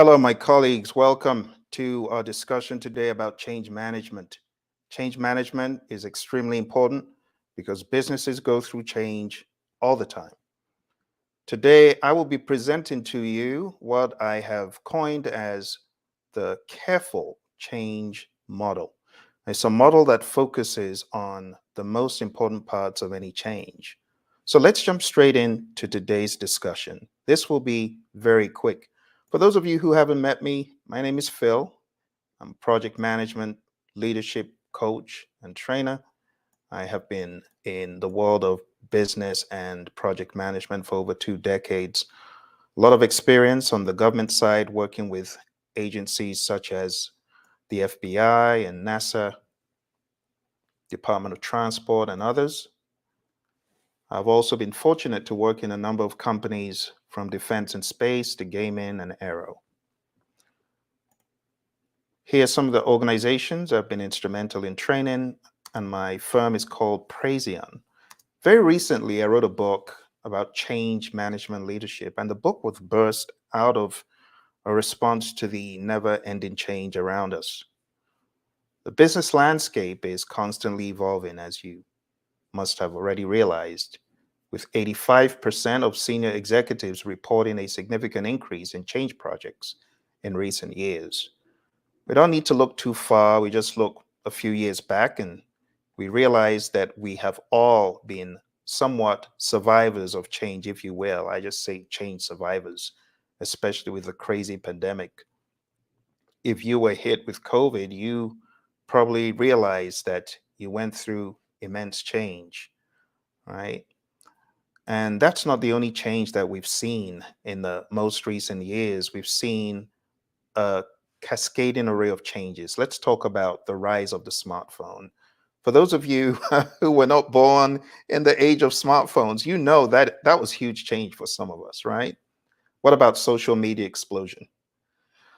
Hello, my colleagues. Welcome to our discussion today about change management. Change management is extremely important because businesses go through change all the time. Today, I will be presenting to you what I have coined as the careful change model. It's a model that focuses on the most important parts of any change. So let's jump straight into today's discussion. This will be very quick. For those of you who haven't met me, my name is Phil. I'm a project management, leadership coach, and trainer. I have been in the world of business and project management for over 2 decades. A lot of experience on the government side, working with agencies such as the FBI and NASA, Department of Transport, and others. I've also been fortunate to work in a number of companies from defense and space to gaming and aero. Here are some of the organizations I've been instrumental in training, and my firm is called Praision. Very recently, I wrote a book about change management leadership, and the book was birthed out of a response to the never-ending change around us. The business landscape is constantly evolving, as you must have already realized, with 85% of senior executives reporting a significant increase in change projects in recent years. We don't need to look too far. We just look a few years back and we realize that we have all been somewhat survivors of change, if you will. I just say change survivors, especially with the crazy pandemic. If you were hit with COVID, you probably realized that you went through immense change, right? And that's not the only change that we've seen in the most recent years. We've seen a cascading array of changes. Let's talk about the rise of the smartphone. For those of you who were not born in the age of smartphones, you know that that was huge change for some of us, right? What about social media explosion?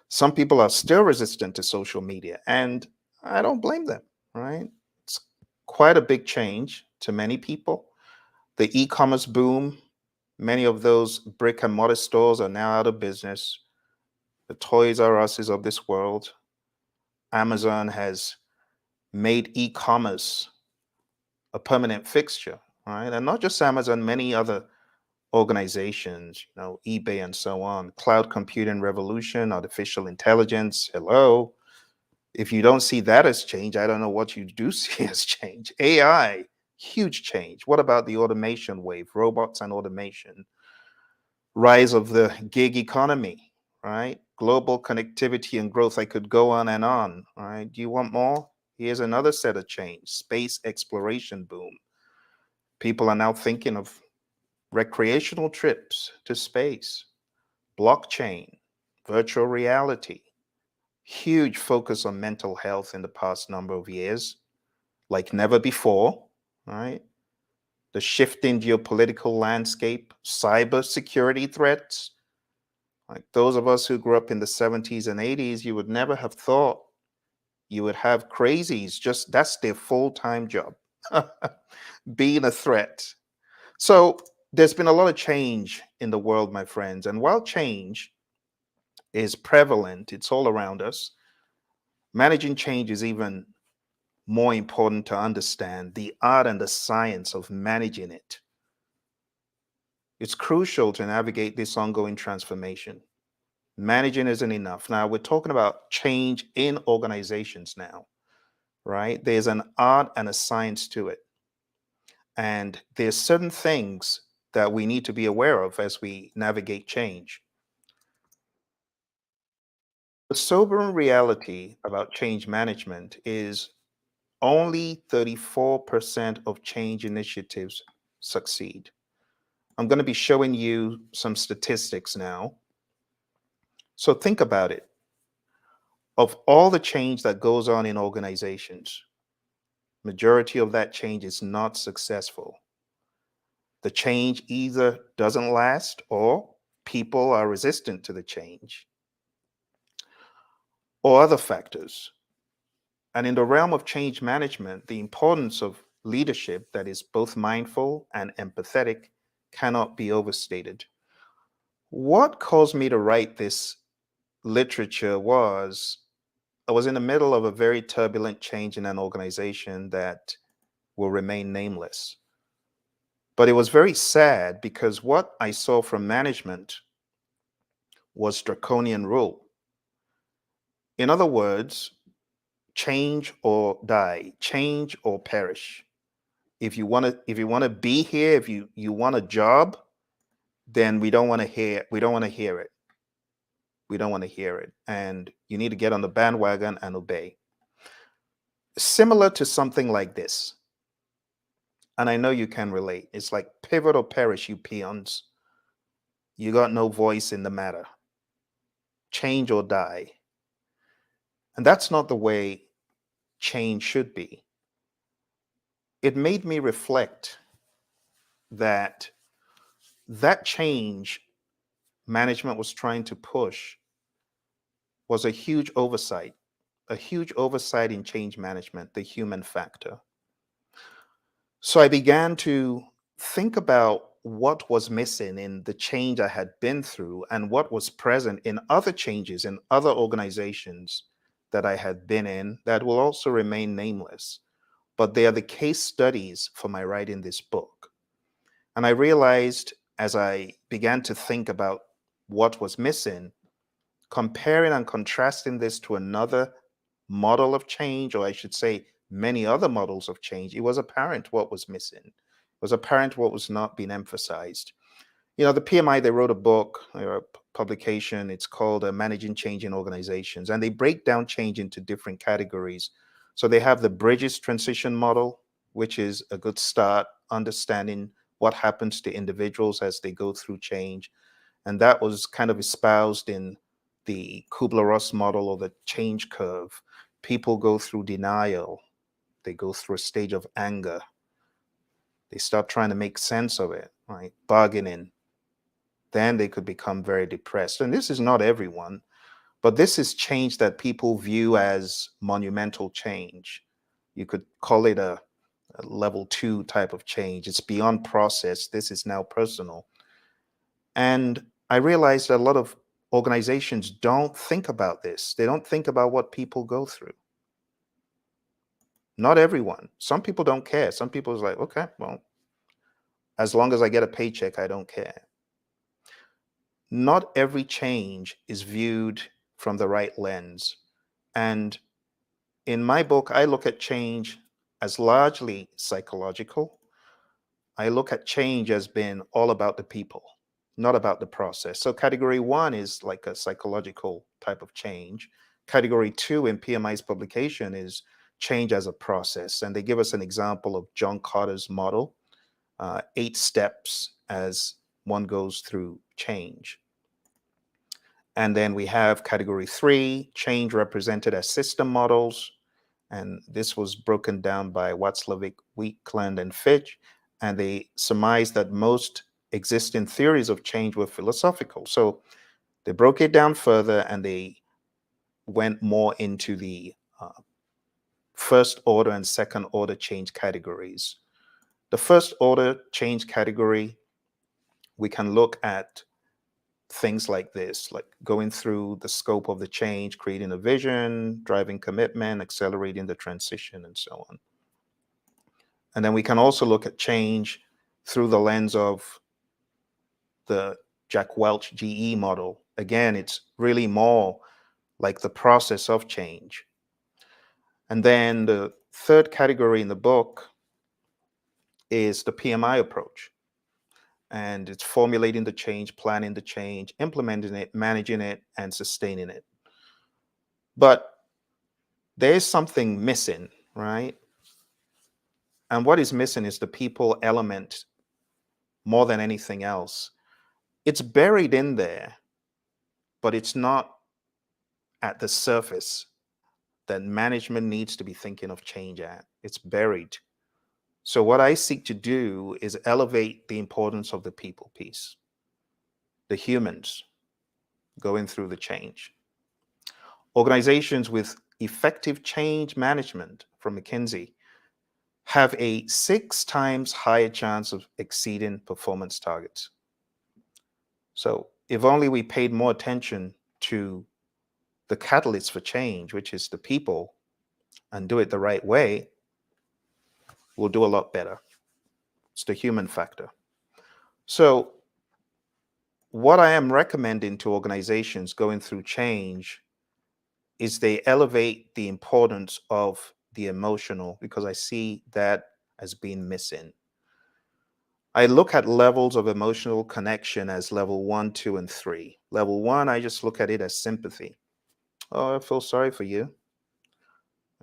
Some people are still resistant to social media, and I don't blame them, right? It's quite a big change to many people. The e-commerce boom, many of those brick and mortar stores are now out of business. The Toys R Us's of this world. Amazon has made e-commerce a permanent fixture, right? And not just Amazon, many other organizations, eBay and so on. Cloud computing revolution, artificial intelligence. Hello. If you don't see that as change, I don't know what you do see as change. AI, huge change. What about the automation wave, robots and automation? Rise of the gig economy, right? Global connectivity and growth. I could go on and on, right? Do you want more? Here's another set of change, space exploration boom. People are now thinking of recreational trips to space, blockchain, virtual reality, huge focus on mental health in the past number of years, like never before, right? The shifting geopolitical landscape, cyber security threats. Like those of us who grew up in the 70s and 80s, you would never have thought you would have crazies, just that's their full-time job, being a threat. So there's been a lot of change in the world, my friends. And while change is prevalent, it's all around us, managing change is even more important to understand the art and the science of managing it. It's crucial to navigate this ongoing transformation. Managing isn't enough. Now, we're talking about change in organizations now, right? There's an art and a science to it. And there's certain things that we need to be aware of as we navigate change. The sobering reality about change management is only 34% of change initiatives succeed. I'm going to be showing you some statistics now. So think about it. Of all the change that goes on in organizations, majority of that change is not successful. The change either doesn't last or people are resistant to the change or other factors. And in the realm of change management, the importance of leadership that is both mindful and empathetic cannot be overstated. What caused me to write this literature was I was in the middle of a very turbulent change in an organization that will remain nameless. But it was very sad because what I saw from management was draconian rule. In other words, change or die, change or perish. If you want to be here, if you want a job, then we don't want to hear it. We don't want to hear it. And you need to get on the bandwagon and obey. Similar to something like this. And I know you can relate. It's like pivot or perish, you peons. You got no voice in the matter. Change or die. And that's not the way change should be. It made me reflect that that change management was trying to push was a huge oversight in change management, the human factor. So I began to think about what was missing in the change I had been through and what was present in other changes in other organizations that I had been in that will also remain nameless. But they are the case studies for my writing this book. And I realized as I began to think about what was missing, comparing and contrasting this to another model of change, or I should say, many other models of change, it was apparent what was missing. It was apparent what was not being emphasized. You know, the PMI, they wrote a book or a publication. It's called Managing Change in Organizations, and they break down change into different categories. So they have the Bridges transition model, which is a good start, understanding what happens to individuals as they go through change. And that was kind of espoused in the Kubler-Ross model or the change curve. People go through denial. They go through a stage of anger. They start trying to make sense of it, right? Bargaining. Then they could become very depressed. And this is not everyone, but this is change that people view as monumental change. You could call it a level 2 type of change. It's beyond process. This is now personal. And I realized that a lot of organizations don't think about this. They don't think about what people go through. Not everyone. Some people don't care. Some people is like, okay, well, as long as I get a paycheck, I don't care. Not every change is viewed from the right lens. And in my book, I look at change as largely psychological. I look at change as being all about the people, not about the process. So category 1 is like a psychological type of change. Category 2 in PMI's publication is change as a process. And they give us an example of John Carter's model, 8 steps as one goes through change. And then we have category 3, change represented as system models. And this was broken down by Watzlawick, Weakland, and Fitch. And they surmised that most existing theories of change were philosophical. So they broke it down further and they went more into the first order and second order change categories. The first order change category, we can look at things like this, like going through the scope of the change, creating a vision, driving commitment, accelerating the transition, and so on. And then we can also look at change through the lens of the Jack Welch GE model. Again, it's really more like the process of change. And then the third category in the book is the PMI approach. And it's formulating the change, planning the change, implementing it, managing it, and sustaining it. But there is something missing, right? And what is missing is the people element more than anything else. It's buried in there, but it's not at the surface that management needs to be thinking of change at. It's buried. So what I seek to do is elevate the importance of the people piece, the humans going through the change. Organizations with effective change management from McKinsey have a 6 times higher chance of exceeding performance targets. So if only we paid more attention to the catalyst for change, which is the people, and do it the right way, we'll do a lot better. It's the human factor. So, what I am recommending to organizations going through change is they elevate the importance of the emotional, because I see that as being missing. I look at levels of emotional connection as level 1, 2, and 3. Level 1, I just look at it as sympathy. Oh, I feel sorry for you.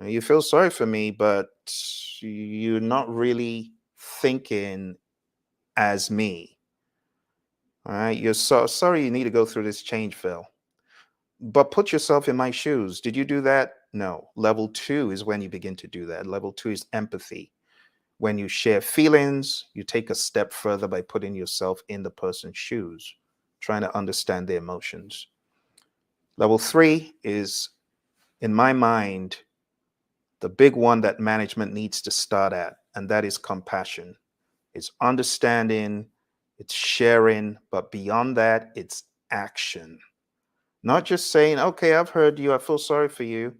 You feel sorry for me, but you're not really thinking as me. All right. You're so sorry you need to go through this change, Phil. But put yourself in my shoes. Did you do that? No. Level 2 is when you begin to do that. Level 2 is empathy. When you share feelings, you take a step further by putting yourself in the person's shoes, trying to understand their emotions. Level 3 is, in my mind, the big one that management needs to start at, and that is compassion. It's understanding, it's sharing, but beyond that, it's action. Not just saying, okay, I've heard you, I feel sorry for you.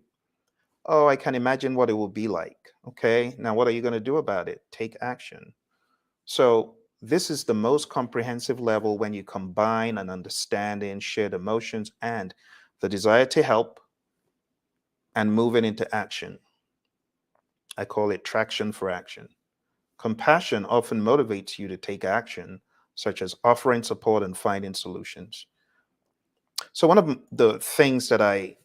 Oh, I can imagine what it will be like. Okay, now what are you going to do about it? Take action. So, this is the most comprehensive level when you combine an understanding, shared emotions, and the desire to help and moving into action. I call it traction for action. Compassion often motivates you to take action, such as offering support and finding solutions. So, one of the things that I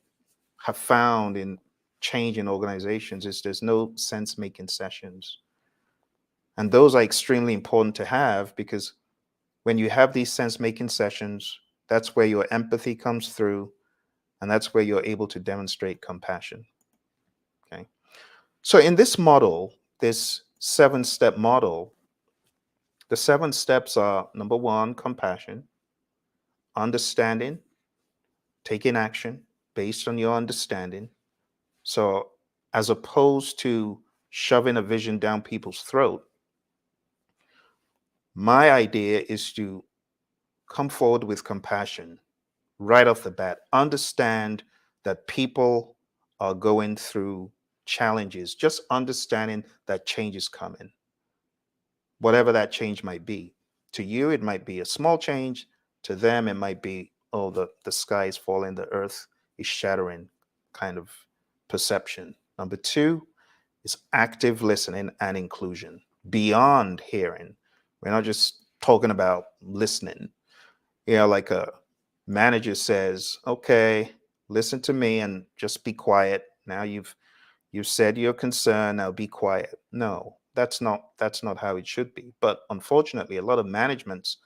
have found in changing organizations is there's no sense making sessions. And those are extremely important to have, because when you have these sense making sessions, that's where your empathy comes through, and that's where you're able to demonstrate compassion. Okay. So, in this model, this 7-step model, the 7 steps are: number 1, compassion; understanding, taking action based on your understanding. So, as opposed to shoving a vision down people's throat, my idea is to come forward with compassion right off the bat. Understand that people are going through challenges. Just understanding that change is coming, whatever that change might be. To you, it might be a small change. To them, it might be, oh, the sky is falling, the earth is shattering kind of perception. Number 2 is active listening and inclusion beyond hearing. We're not just talking about listening. Like a manager says, okay, listen to me and just be quiet. Now you've said your concern, now be quiet. No, that's not how it should be. But unfortunately, a lot of managements,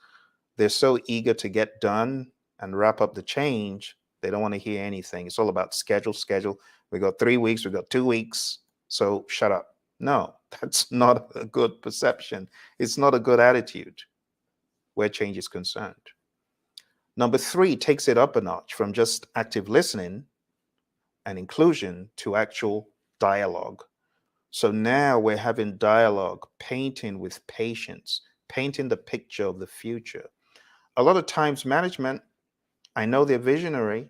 they're so eager to get done and wrap up the change, they don't want to hear anything. It's all about schedule, schedule. We got 3 weeks, we got 2 weeks, so shut up. No, that's not a good perception. It's not a good attitude where change is concerned. Number 3 takes it up a notch from just active listening and inclusion to actual dialogue. So now we're having dialogue, painting with patience, painting the picture of the future. A lot of times, management, I know they're visionary,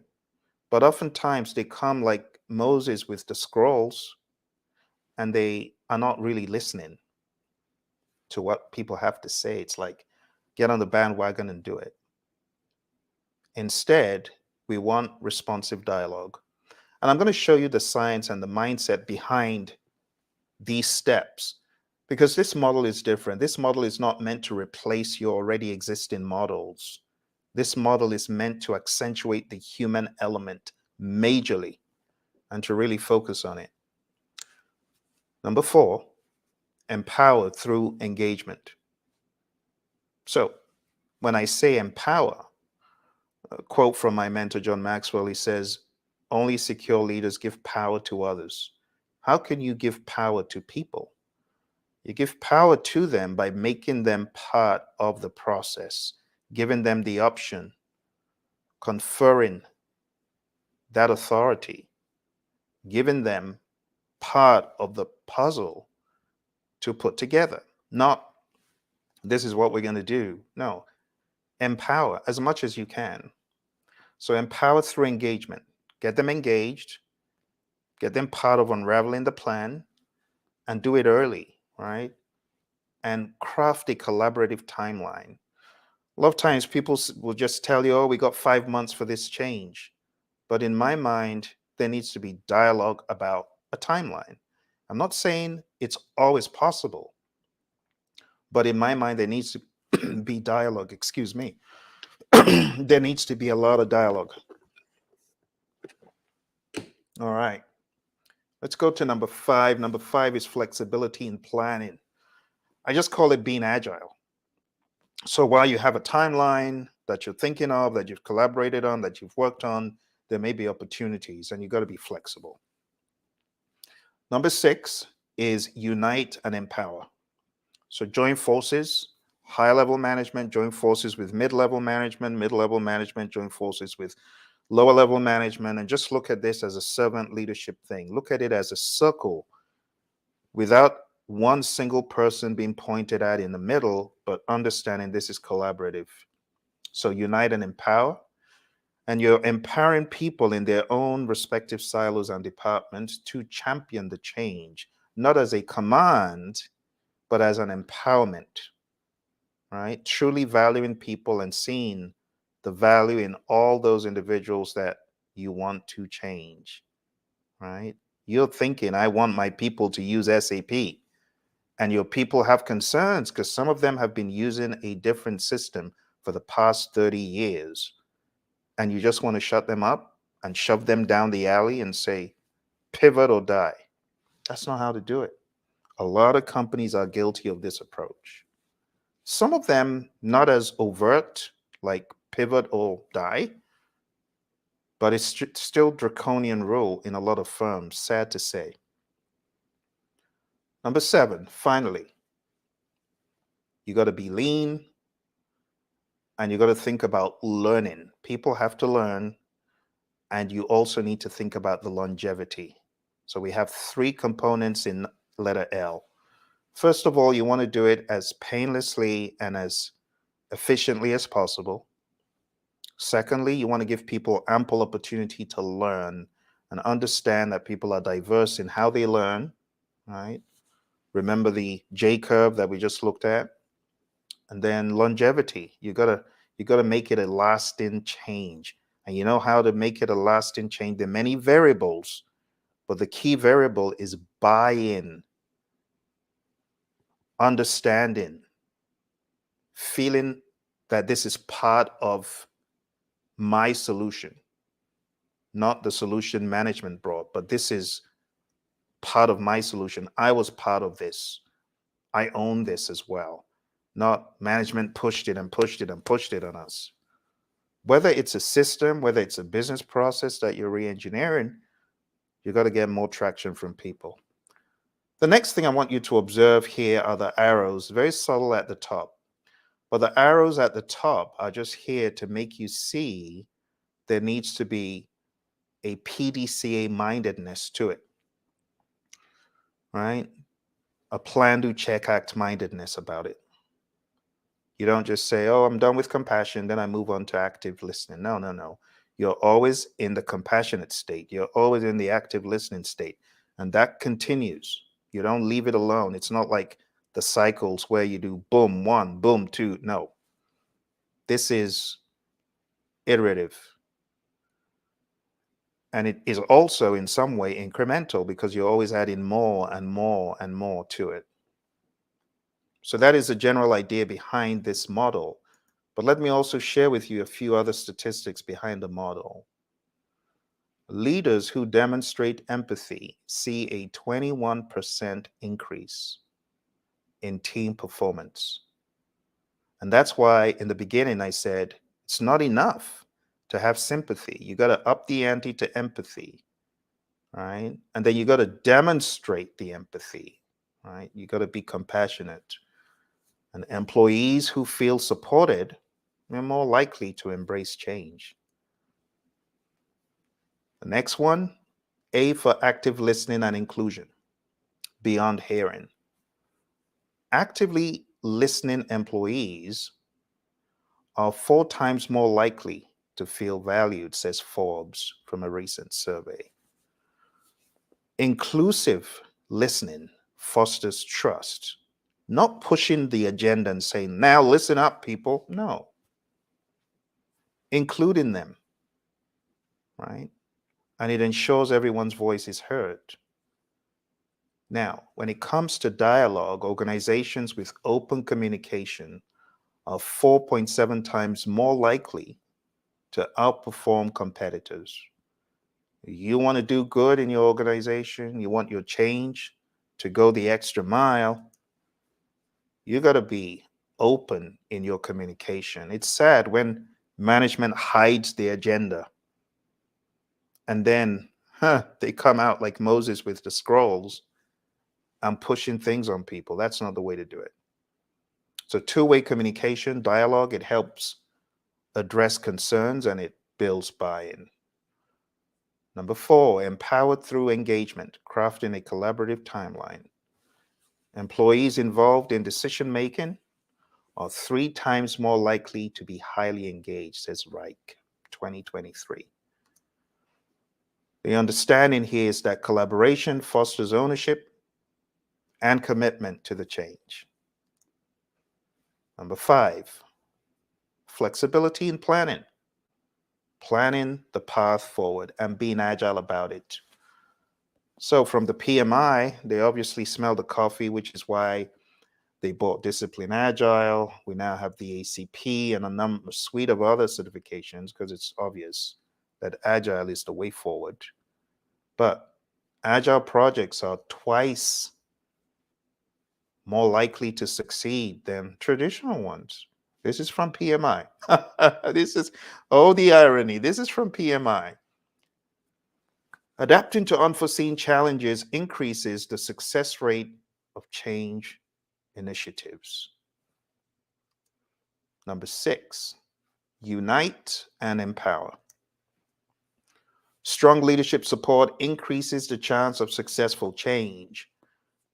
but oftentimes they come like Moses with the scrolls, and they are not really listening to what people have to say. It's like, get on the bandwagon and do it. Instead, we want responsive dialogue. And I'm going to show you the science and the mindset behind these steps, because this model is different. This model is not meant to replace your already existing models. This model is meant to accentuate the human element majorly and to really focus on it. Number 4, empower through engagement. So when I say empower, a quote from my mentor, John Maxwell, he says, only secure leaders give power to others. How can you give power to people? You give power to them by making them part of the process, giving them the option, conferring that authority, giving them part of the puzzle to put together. Not, this is what we're going to do. No, empower as much as you can. So empower through engagement. get them engaged, get them part of unraveling the plan, and do it early, right? And craft a collaborative timeline. A lot of times people will just tell you, oh, we got 5 months for this change. But in my mind, there needs to be dialogue about a timeline. I'm not saying it's always possible, but in my mind, there needs to be dialogue. Excuse me. There needs to be a lot of dialogue. All right. Let's go to number 5. Number 5 is flexibility in planning. I just call it being agile. So while you have a timeline that you're thinking of, that you've collaborated on, that you've worked on, there may be opportunities and you got to be flexible. Number 6 is unite and empower. So join forces, high level management, join forces with mid-level management, join forces with lower level management, and just look at this as a servant leadership thing. Look at it as a circle without one single person being pointed at in the middle, but understanding this is collaborative. So unite and empower. And you're empowering people in their own respective silos and departments to champion the change, not as a command, but as an empowerment, right? Truly valuing people and seeing the value in all those individuals that you want to change, right? You're thinking, I want my people to use SAP. And your people have concerns because some of them have been using a different system for the past 30 years. And you just want to shut them up and shove them down the alley and say, pivot or die. That's not how to do it. A lot of companies are guilty of this approach. Some of them not as overt, like pivot or die, but it's still draconian rule in a lot of firms, sad to say. Number 7, finally, you got to be lean and you got to think about learning. People have to learn, and you also need to think about the longevity. So we have 3 components in letter L. First of all, you want to do it as painlessly and as efficiently as possible. Secondly, you want to give people ample opportunity to learn and understand that people are diverse in how they learn, right? Remember the J curve that we just looked at? And then longevity. You gotta make it a lasting change. And you know how to make it a lasting change? There are many variables, but the key variable is buy-in, understanding, feeling that this is part of my solution, not the solution management brought, but this is part of my solution. I was part of this. I own this as well. Not management pushed it and pushed it and pushed it on us. Whether it's a system, whether it's a business process that you're re-engineering, you got to get more traction from people. The next thing I want you to observe here are the arrows, very subtle at the top. But the arrows at the top are just here to make you see there needs to be a PDCA mindedness to it, right? A plan, do, check, act mindedness about it. You don't just say, oh, I'm done with compassion, then I move on to active listening. No, no, no. You're always in the compassionate state. You're always in the active listening state. And that continues. You don't leave it alone. It's not like the cycles where you do boom, 1, boom, 2. No. This is iterative. And it is also in some way incremental because you're always adding more and more and more to it. So that is the general idea behind this model. But let me also share with you a few other statistics behind the model. Leaders who demonstrate empathy see a 21% increase in team performance. And that's why in the beginning I said, it's not enough to have sympathy. You got to up the ante to empathy, right? And then you got to demonstrate the empathy, right? You got to be compassionate. And employees who feel supported are more likely to embrace change. The next one, A for active listening and inclusion, beyond hearing. Actively listening employees are 4 times more likely to feel valued, says Forbes from a recent survey. Inclusive listening fosters trust, not pushing the agenda and saying, now listen up, people. No, including them, right? And it ensures everyone's voice is heard. Now, when it comes to dialogue, organizations with open communication are 4.7 times more likely to outperform competitors. You want to do good in your organization, you want your change to go the extra mile, you got to be open in your communication. It's sad when management hides the agenda and then they come out like Moses with the scrolls and pushing things on people. That's not the way to do it. So two-way communication, dialogue, it helps address concerns and it builds buy-in. Number 4, empowered through engagement, crafting a collaborative timeline. Employees involved in decision making are 3 times more likely to be highly engaged, says Reich, 2023. The understanding here is that collaboration fosters ownership and commitment to the change. Number 5, flexibility in planning. Planning the path forward and being agile about it. So from the PMI, they obviously smell the coffee, which is why they bought Discipline Agile. We now have the ACP and a suite of other certifications because it's obvious that Agile is the way forward. But Agile projects are twice more likely to succeed than traditional ones. This is from PMI. This is, oh, the irony. This is from PMI. Adapting to unforeseen challenges increases the success rate of change initiatives. Number 6, unite and empower. Strong leadership support increases the chance of successful change.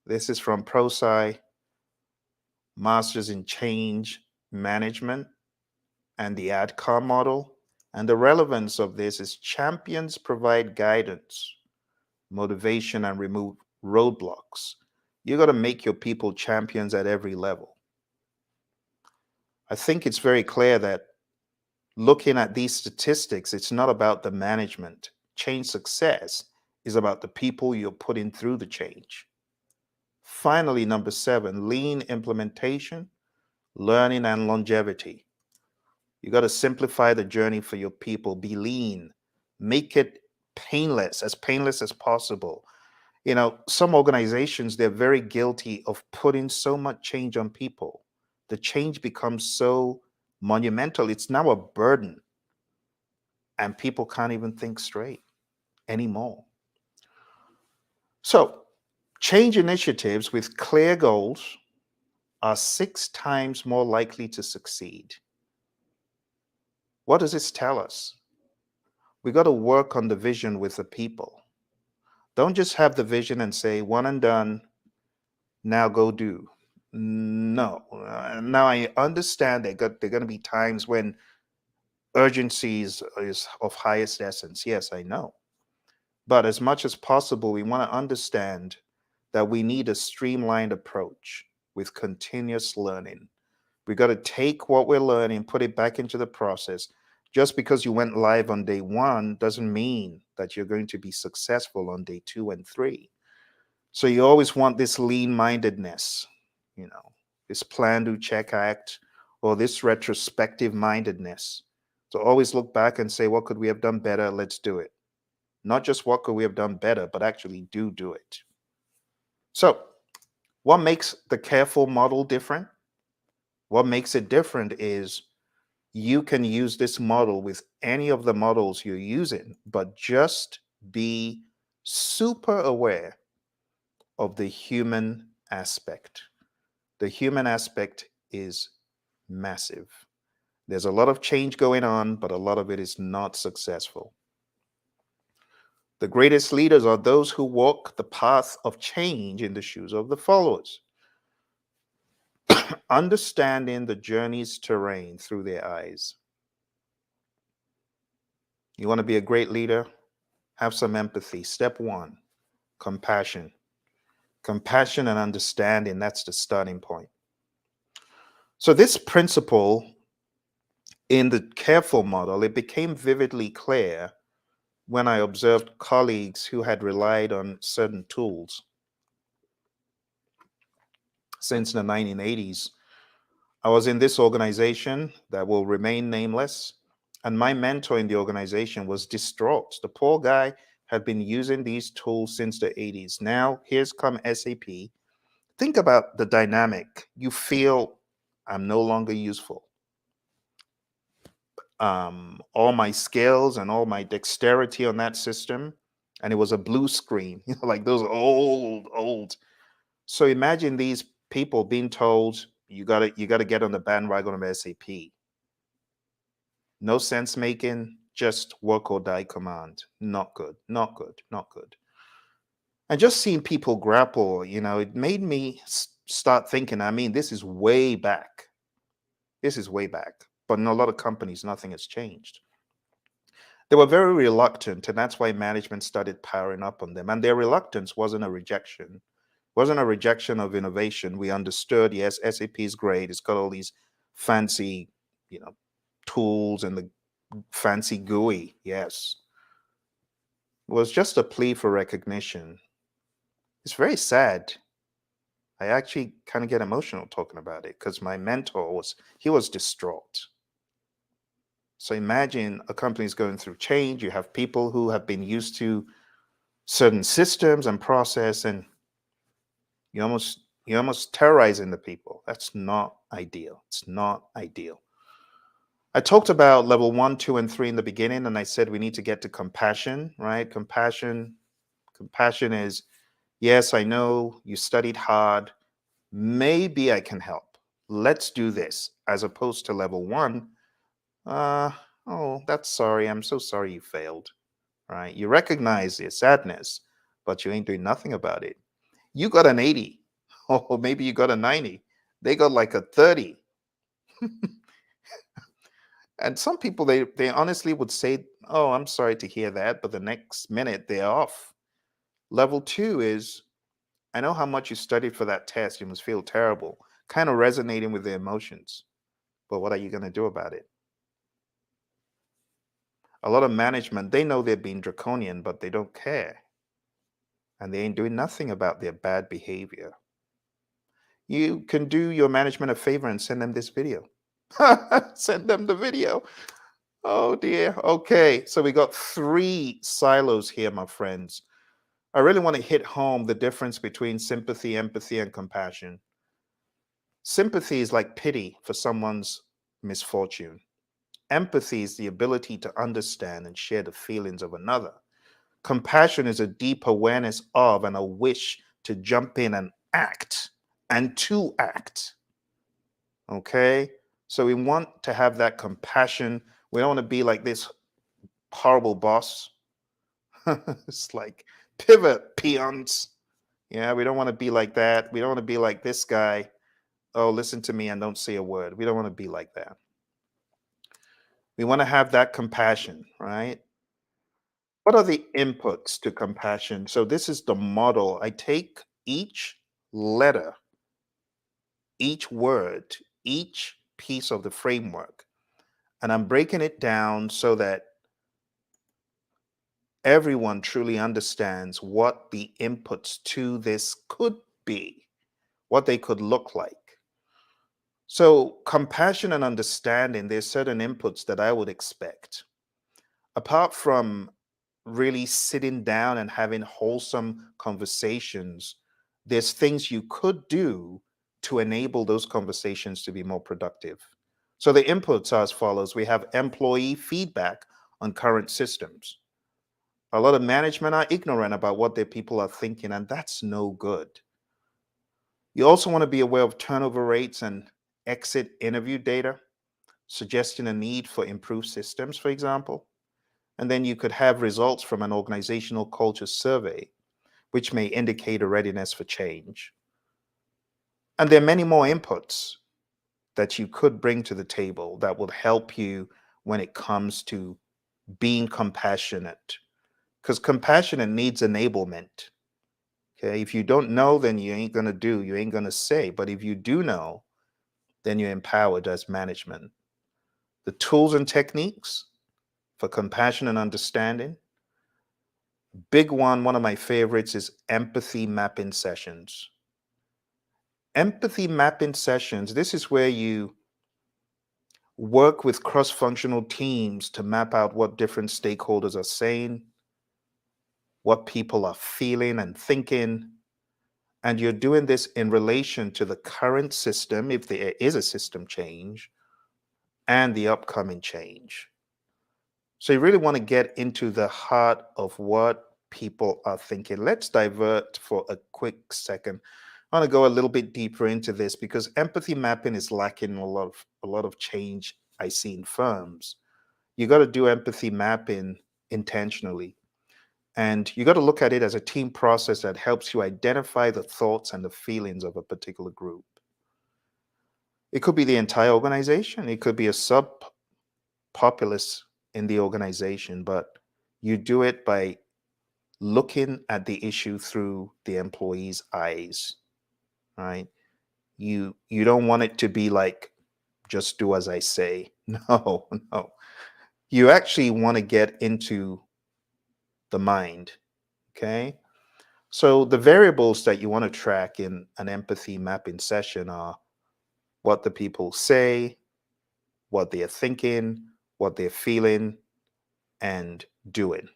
This is from ProSci, Masters in Change Management, and the ADCOM model. And the relevance of this is champions provide guidance, motivation, and remove roadblocks. You got to make your people champions at every level. I think it's very clear that looking at these statistics, it's not about the management. Change success is about the people you're putting through the change. Finally, number 7, lean implementation, learning, and longevity. You got to simplify the journey for your people. Be lean. Make it painless as possible. You know, some organizations, they're very guilty of putting so much change on people. The change becomes so monumental. It's now a burden. And people can't even think straight anymore. So, change initiatives with clear goals are 6 times more likely to succeed. What does this tell us? We got to work on the vision with the people. Don't just have the vision and say, one and done, now go do. No. Now I understand there are going to be times when urgency is of highest essence. Yes, I know. But as much as possible, we want to understand that we need a streamlined approach with continuous learning. We got to take what we're learning, put it back into the process. Just because you went live on day 1 doesn't mean that you're going to be successful on day 2 and 3. So you always want this lean-mindedness, you know, this plan, do, check, act, or this retrospective mindedness. So always look back and say, what could we have done better? Let's do it. Not just what could we have done better, but actually do it. So what makes the careful model different? What makes it different is you can use this model with any of the models you're using, but just be super aware of the human aspect. The human aspect is massive. There's a lot of change going on, but a lot of it is not successful. The greatest leaders are those who walk the path of change in the shoes of the followers, understanding the journey's terrain through their eyes. You want to be a great leader? Have some empathy. Step one, compassion. Compassion and understanding, that's the starting point. So, this principle in the careful model, it became vividly clear when I observed colleagues who had relied on certain tools since the 1980s. I was in this organization that will remain nameless, and my mentor in the organization was distraught. The poor guy had been using these tools since the 80s. Now, here's come SAP. Think about the dynamic. You feel I'm no longer useful. All my skills and all my dexterity on that system, and it was a blue screen, like those old. So imagine these people being told you gotta get on the bandwagon of SAP. No sense making, just work or die command. Not good, not good, not good. And just seeing people grapple, it made me start thinking. I mean, this is way back. This is way back. But in a lot of companies, nothing has changed. They were very reluctant, and that's why management started powering up on them. And their reluctance wasn't a rejection of innovation. We understood, yes, SAP is great. It's got all these fancy, you know, tools and the fancy GUI. Yes, it was just a plea for recognition. It's very sad. I actually kind of get emotional talking about it because my mentor was distraught. So imagine a company is going through change. You have people who have been used to certain systems and process, and you're almost terrorizing the people. That's not ideal. It's not ideal. I talked about level 1, 2, and 3 in the beginning, and I said we need to get to compassion, right? Compassion is, yes, I know you studied hard. Maybe I can help. Let's do this, as opposed to level 1. Uh, oh, that's sorry. I'm so sorry you failed, right? You recognize your sadness, but you ain't doing nothing about it. You got an 80, or maybe you got a 90. They got like a 30. And some people, they honestly would say, oh, I'm sorry to hear that, but the next minute they're off. Level 2 is, I know how much you studied for that test. You must feel terrible, kind of resonating with the emotions. But what are you going to do about it? A lot of management, they know they're being draconian, but they don't care. And they ain't doing nothing about their bad behavior. You can do your management a favor and send them this video. Send them the video. Oh dear. Okay. So we got 3 silos here, my friends. I really want to hit home the difference between sympathy, empathy, and compassion. Sympathy is like pity for someone's misfortune. Empathy is the ability to understand and share the feelings of another. Compassion is a deep awareness of and a wish to jump in and act and to act. Okay? So we want to have that compassion. We don't want to be like this horrible boss. It's like pivot peons. Yeah, we don't want to be like that. We don't want to be like this guy. Oh, listen to me and don't say a word. We don't want to be like that. We want to have that compassion, right? What are the inputs to compassion? So this is the model. I take each letter, each word, each piece of the framework, and I'm breaking it down so that everyone truly understands what the inputs to this could be, what they could look like. So, compassion and understanding, there's certain inputs that I would expect. Apart from really sitting down and having wholesome conversations, there's things you could do to enable those conversations to be more productive. So, the inputs are as follows: we have employee feedback on current systems. A lot of management are ignorant about what their people are thinking, and that's no good. You also want to be aware of turnover rates and exit interview data, suggesting a need for improved systems, for example. And then you could have results from an organizational culture survey, which may indicate a readiness for change. And there are many more inputs that you could bring to the table that would help you when it comes to being compassionate, because compassionate needs enablement. Okay, if you don't know, then you ain't gonna do, you ain't gonna say. But if you do know, then you're empowered as management. The tools and techniques for compassion and understanding. Big one of my favorites is empathy mapping sessions. Empathy mapping sessions, this is where you work with cross-functional teams to map out what different stakeholders are saying, what people are feeling and thinking. And you're doing this in relation to the current system, if there is a system change, and the upcoming change. So you really want to get into the heart of what people are thinking. Let's divert for a quick second. I want to go a little bit deeper into this because empathy mapping is lacking a lot of change I see in firms. You got to do empathy mapping intentionally. And you got to look at it as a team process that helps you identify the thoughts and the feelings of a particular group. It could be the entire organization, it could be a subpopulace in the organization, but you do it by looking at the issue through the employee's eyes, right? You don't want it to be like just do as I say. No, no. You actually want to get into the mind, okay? So the variables that you want to track in an empathy mapping session are what the people say, what they're thinking, what they're feeling, and doing.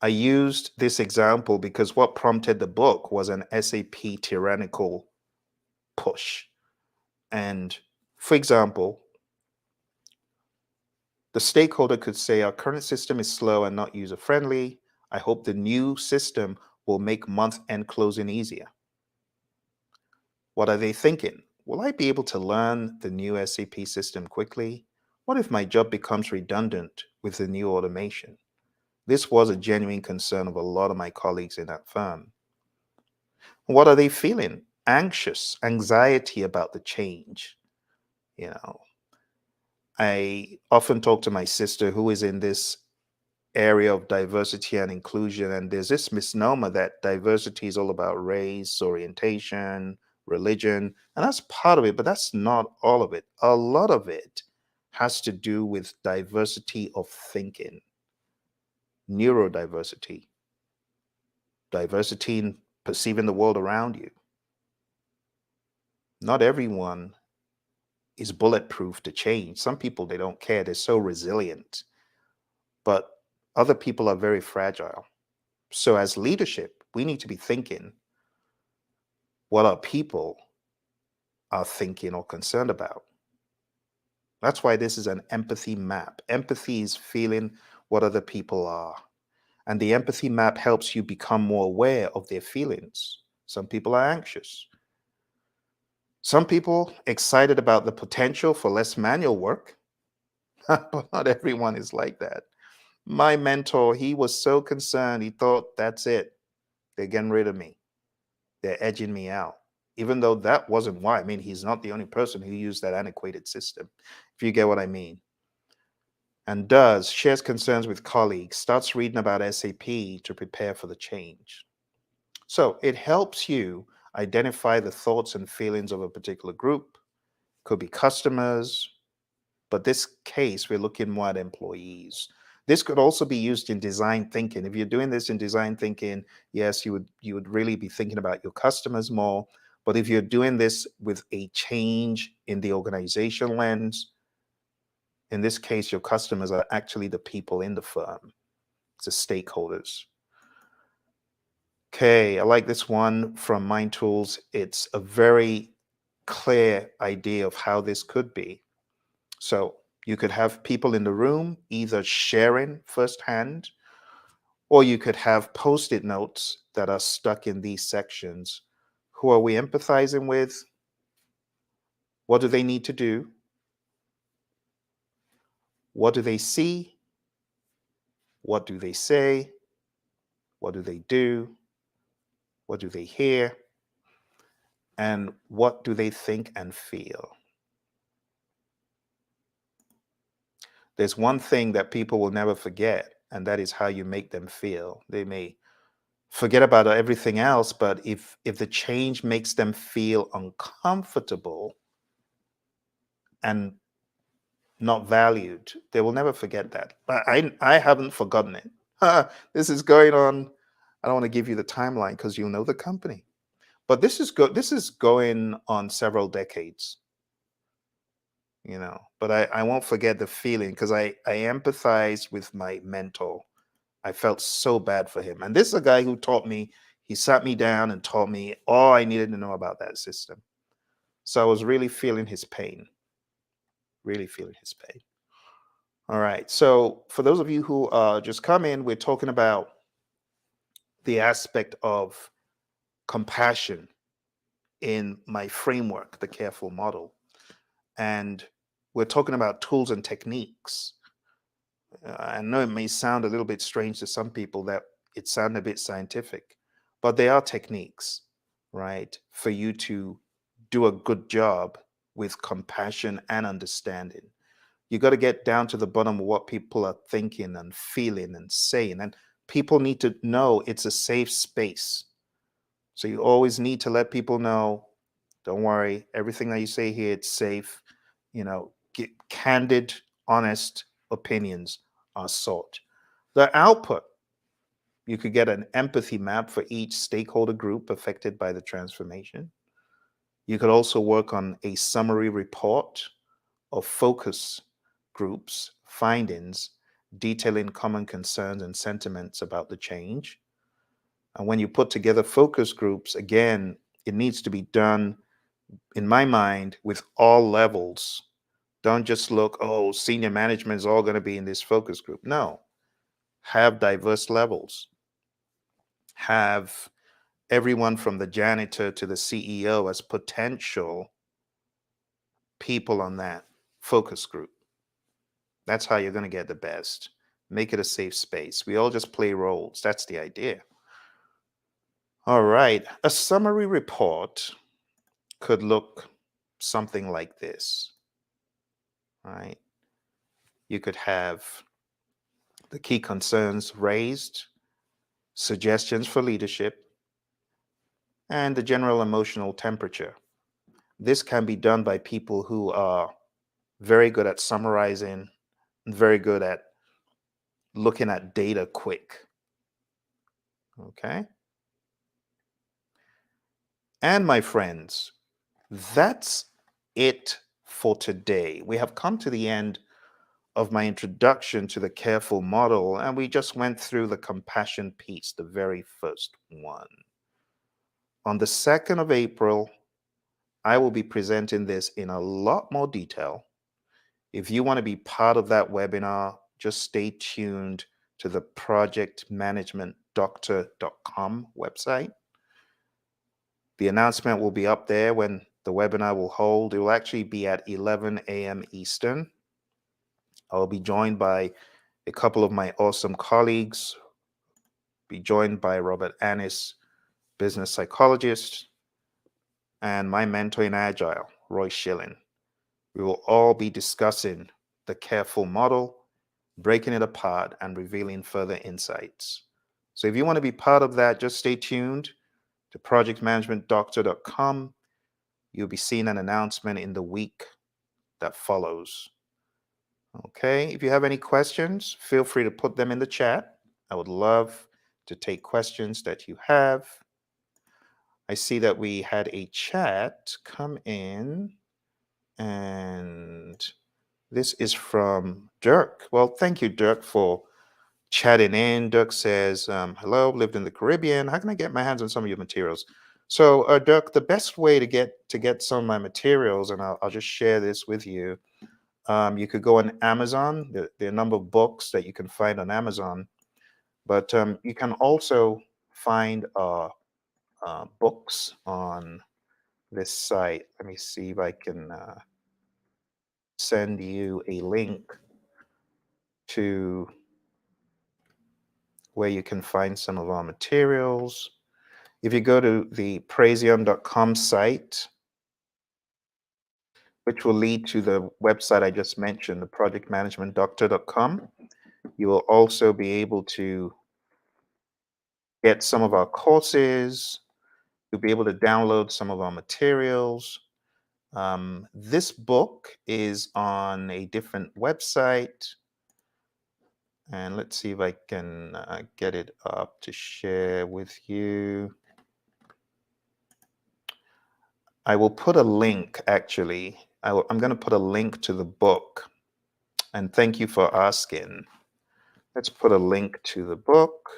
I used this example because what prompted the book was an SAP tyrannical push. And for example, the stakeholder could say, our current system is slow and not user friendly. I hope the new system will make month end closing easier. What are they thinking? Will I be able to learn the new SAP system quickly? What if my job becomes redundant with the new automation? This was a genuine concern of a lot of my colleagues in that firm. What are they feeling? Anxious, anxiety about the change. You know, I often talk to my sister who is in this area of diversity and inclusion, and there's this misnomer that diversity is all about race, orientation, religion, and that's part of it, but that's not all of it. A lot of it has to do with diversity of thinking, neurodiversity, diversity in perceiving the world around you. Not everyone is bulletproof to change. Some people, they don't care, they're so resilient, but other people are very fragile. So as leadership, we need to be thinking what our people are thinking or concerned about. That's why this is an empathy map. Empathy is feeling what other people are. And the empathy map helps you become more aware of their feelings. Some people are anxious. Some people excited about the potential for less manual work, but not everyone is like that. My mentor, he was so concerned. He thought, that's it. They're getting rid of me. They're edging me out. Even though that wasn't why. I mean, he's not the only person who used that antiquated system, if you get what I mean. And shares concerns with colleagues, starts reading about SAP to prepare for the change. So it helps you identify the thoughts and feelings of a particular group. Could be customers, but this case, we're looking more at employees. This could also be used in design thinking. If you're doing this in design thinking, yes, you would really be thinking about your customers more. But if you're doing this with a change in the organization lens, in this case, your customers are actually the people in the firm, it's the stakeholders. Okay, I like this one from Mind Tools. It's a very clear idea of how this could be. So you could have people in the room either sharing firsthand, or you could have post-it notes that are stuck in these sections. Who are we empathizing with? What do they need to do? What do they see? What do they say? What do they do? What do they hear? And what do they think and feel? there's one thing that people will never forget, and that is how you make them feel. They may forget about everything else, but if the change makes them feel uncomfortable and not valued, they will never forget that. But I haven't forgotten it. This is going on. I don't want to give you the timeline because you'll know the company. But this is going on several decades, you know. But I won't forget the feeling because I empathize with my mentor. I felt so bad for him. And this is a guy who taught me, he sat me down and taught me all I needed to know about that system. So I was really feeling his pain, really feeling his pain. All right. So for those of you who just come in, we're talking about the aspect of compassion in my framework, the careful model. And we're talking about tools and techniques. I know it may sound a little bit strange to some people that it sounds a bit scientific, but they are techniques, right? For you to do a good job with compassion and understanding. You got to get down to the bottom of what people are thinking and feeling and saying. And people need to know it's a safe space. So you always need to let people know, don't worry, everything that you say here, it's safe. You know, get candid, honest opinions are sought. The output, you could get an empathy map for each stakeholder group affected by the transformation. You could also work on a summary report of focus groups' findings detailing common concerns and sentiments about the change. And when you put together focus groups, again, it needs to be done, in my mind, with all levels. Don't just look, oh, senior management is all going to be in this focus group. No, have diverse levels. Have everyone from the janitor to the CEO as potential people on that focus group. That's how you're going to get the best. Make it a safe space. We all just play roles. That's the idea. All right. A summary report could look something like this. All right. You could have the key concerns raised, suggestions for leadership, and the general emotional temperature. This can be done by people who are very good at summarizing, very good at looking at data quick. Okay. And my friends, that's it for today. We have come to the end of my introduction to the careful model, and we just went through the compassion piece, the very first one. On the 2nd of April, I will be presenting this in a lot more detail. If you want to be part of that webinar, just stay tuned to the projectmanagementdoctor.com website. The announcement will be up there when the webinar will hold. It will actually be at 11 a.m. Eastern. I'll be joined by a couple of my awesome colleagues, be joined by Robert Annis, business psychologist, and my mentor in Agile, Roy Schilling. We will all be discussing the careful model, breaking it apart, and revealing further insights. So if you want to be part of that, just stay tuned to projectmanagementdoctor.com. You'll be seeing an announcement in the week that follows. Okay, if you have any questions, feel free to put them in the chat. I would love to take questions that you have. I see that we had a chat come in, and this is from Dirk. Well, thank you, Dirk, for chatting in. Dirk says, hello, lived in the Caribbean. How can I get my hands on some of your materials? So, Dirk, the best way to get some of my materials, and I'll just share this with you. You could go on Amazon. There are a number of books that you can find on Amazon, but you can also find books on this site. Let me see if I can send you a link to where you can find some of our materials. If you go to the praizion.com site, which will lead to the website I just mentioned, the projectmanagementdoctor.com. You will also be able to get some of our courses. You'll be able to download some of our materials. This book is on a different website. And let's see if I can get it up to share with you. I will put a link, actually. I'm going to put a link to the book. And thank you for asking. Let's put a link to the book.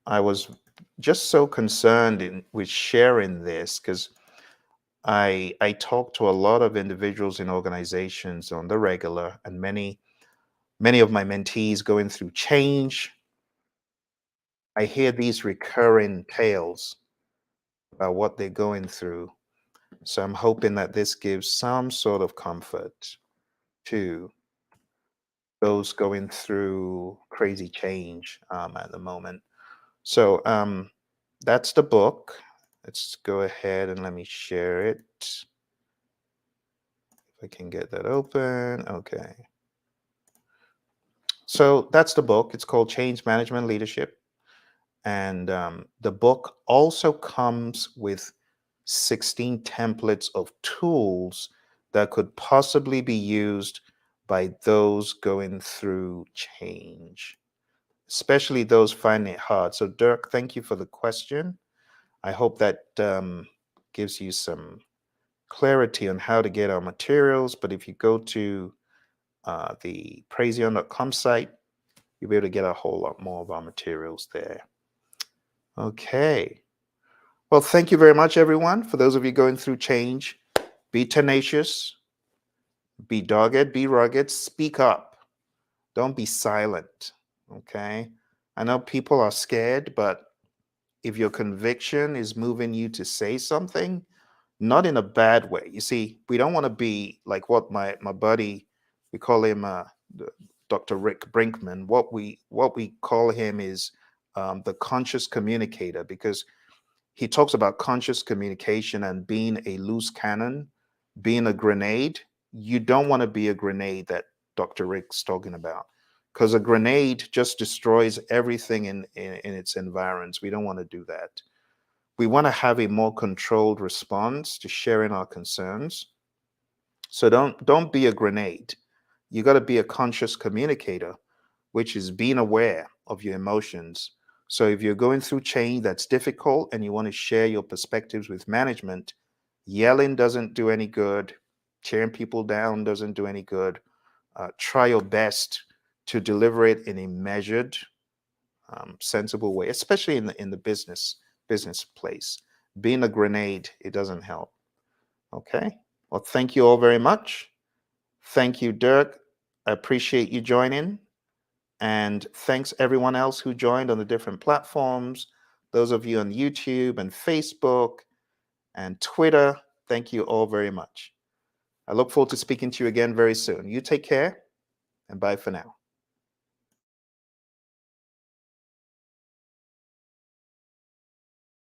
I was just so concerned with sharing this because I talk to a lot of individuals in organizations on the regular, and many of my mentees going through change. I hear these recurring tales about what they're going through. So I'm hoping that this gives some sort of comfort to those going through crazy change at the moment. So that's the book. Let's go ahead and let me share it. If I can get that open. Okay. So that's the book. It's called Change Management Leadership. And the book also comes with 16 templates of tools that could possibly be used by those going through change, especially those finding it hard. So, Dirk, thank you for the question. I hope that gives you some clarity on how to get our materials. But if you go to the praision.com site, you'll be able to get a whole lot more of our materials there. Okay. Well, thank you very much, everyone. For those of you going through change, be tenacious, be dogged, be rugged, speak up. Don't be silent. Okay. I know people are scared, but if your conviction is moving you to say something, not in a bad way. You see, we don't want to be like what my buddy, we call him Dr. Rick Brinkman. What we call him is the conscious communicator, because he talks about conscious communication and being a loose cannon, being a grenade. You don't want to be a grenade that Dr. Rick's talking about, because a grenade just destroys everything in its environs. We don't want to do that. We want to have a more controlled response to sharing our concerns. So don't be a grenade. You got to be a conscious communicator, which is being aware of your emotions. So if you're going through change that's difficult and you want to share your perspectives with management, yelling doesn't do any good. Tearing people down doesn't do any good. Try your best to deliver it in a measured, sensible way, especially in the business place. Being a grenade, it doesn't help. Okay. Well, thank you all very much. Thank you, Dirk. I appreciate you joining. And thanks everyone else who joined on the different platforms. Those of you on YouTube and Facebook and Twitter, thank you all very much. I look forward to speaking to you again very soon. You take care, and bye for now.